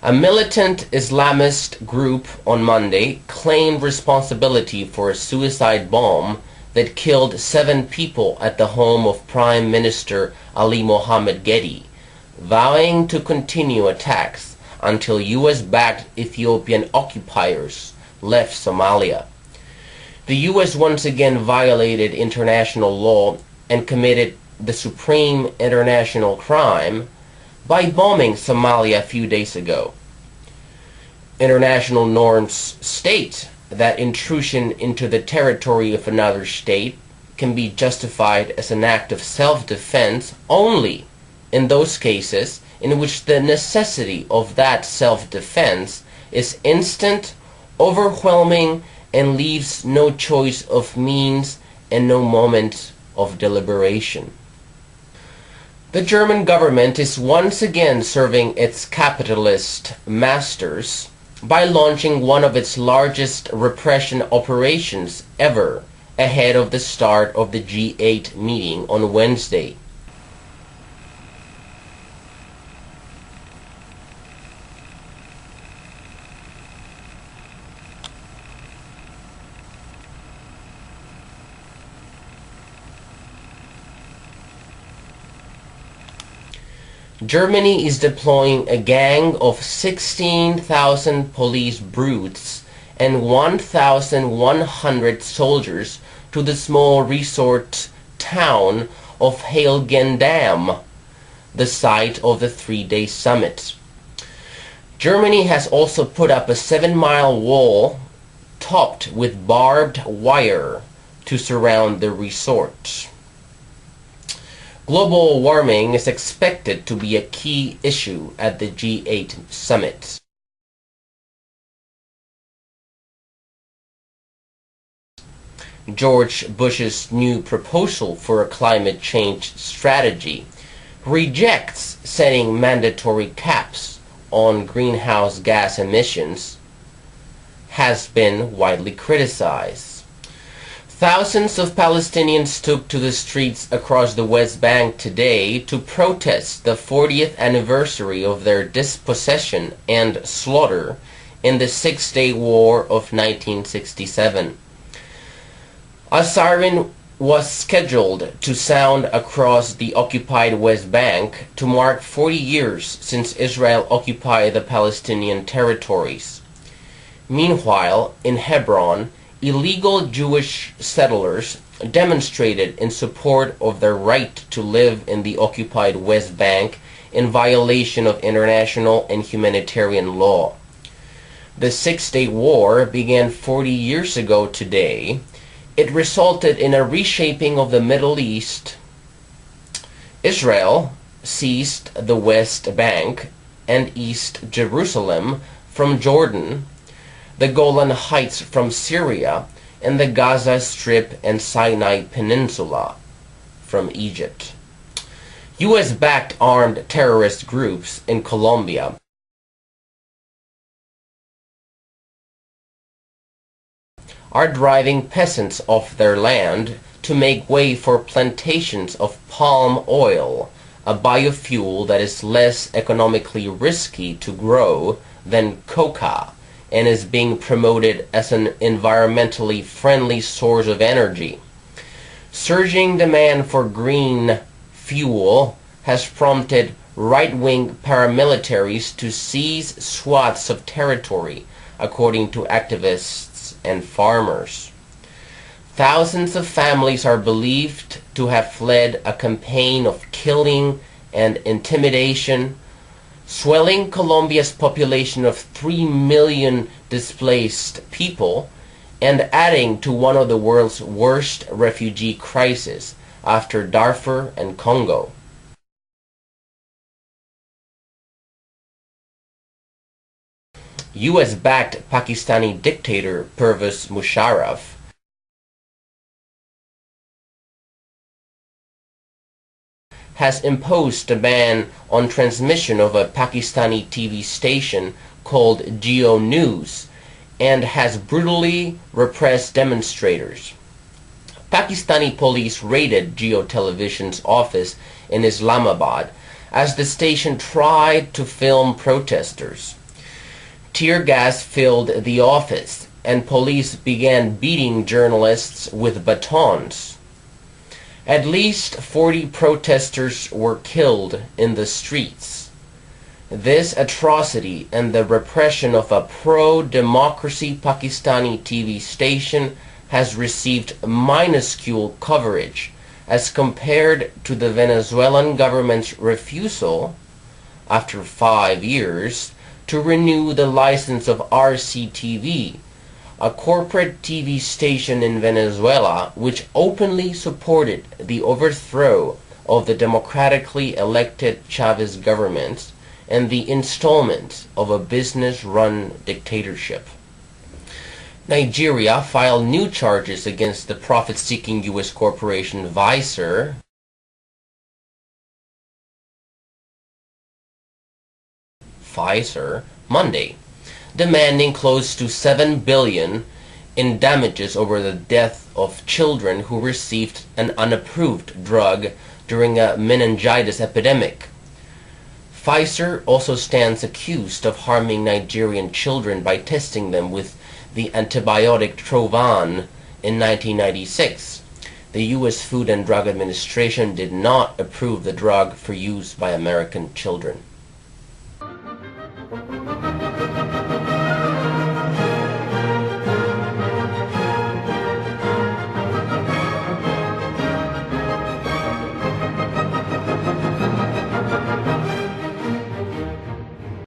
A militant Islamist group on Monday claimed responsibility for a suicide bomb that killed 7 people at the home of Prime Minister Ali Mohammed Gedi, vowing to continue attacks until US-backed Ethiopian occupiers left Somalia. The US once again violated international law and committed the supreme international crime by bombing Somalia a few days ago. International norms state that intrusion into the territory of another state can be justified as an act of self-defense only in those cases in which the necessity of that self-defense is instant, overwhelming, and leaves no choice of means and no moment of deliberation. The German government is once again serving its capitalist masters by launching one of its largest repression operations ever ahead of the start of the G8 meeting on Wednesday. Germany is deploying a gang of 16,000 police brutes and 1,100 soldiers to the small resort town of Heiligendamm, the site of the 3-day summit. Germany has also put up a 7-mile wall topped with barbed wire to surround the resort. Global warming is expected to be a key issue at the G8 summit. George Bush's new proposal for a climate change strategy rejects setting mandatory caps on greenhouse gas emissions has been widely criticized. Thousands of Palestinians took to the streets across the West Bank today to protest the 40th anniversary of their dispossession and slaughter in the Six-Day War of 1967. A siren was scheduled to sound across the occupied West Bank to mark 40 years since Israel occupied the Palestinian territories. Meanwhile, in Hebron, illegal Jewish settlers demonstrated in support of their right to live in the occupied West Bank in violation of international and humanitarian law. The Six-Day War began 40 years ago today. It resulted in a reshaping of the Middle East. Israel seized the West Bank and East Jerusalem from Jordan, the Golan Heights from Syria, and the Gaza Strip and Sinai Peninsula from Egypt. US-backed armed terrorist groups in Colombia are driving peasants off their land to make way for plantations of palm oil, a biofuel that is less economically risky to grow than coca, and is being promoted as an environmentally friendly source of energy. Surging demand for green fuel has prompted right-wing paramilitaries to seize swaths of territory, according to activists and farmers. Thousands of families are believed to have fled a campaign of killing and intimidation, swelling Colombia's population of 3 million displaced people and adding to one of the world's worst refugee crises after Darfur and Congo. US-backed Pakistani dictator Pervez Musharraf has imposed a ban on transmission of a Pakistani TV station called Geo News and has brutally repressed demonstrators. Pakistani police raided Geo Television's office in Islamabad as the station tried to film protesters. Tear gas filled the office, and police began beating journalists with batons. At least 40 protesters were killed in the streets. This atrocity and the repression of a pro-democracy Pakistani TV station has received minuscule coverage as compared to the Venezuelan government's refusal, after 5 years, to renew the license of RCTV, a corporate TV station in Venezuela which openly supported the overthrow of the democratically elected Chavez government and the installment of a business-run dictatorship. Nigeria filed new charges against the profit-seeking U.S. corporation Pfizer Monday, demanding close to $7 billion in damages over the death of children who received an unapproved drug during a meningitis epidemic. Pfizer also stands accused of harming Nigerian children by testing them with the antibiotic Trovan in 1996. The U.S. Food and Drug Administration did not approve the drug for use by American children.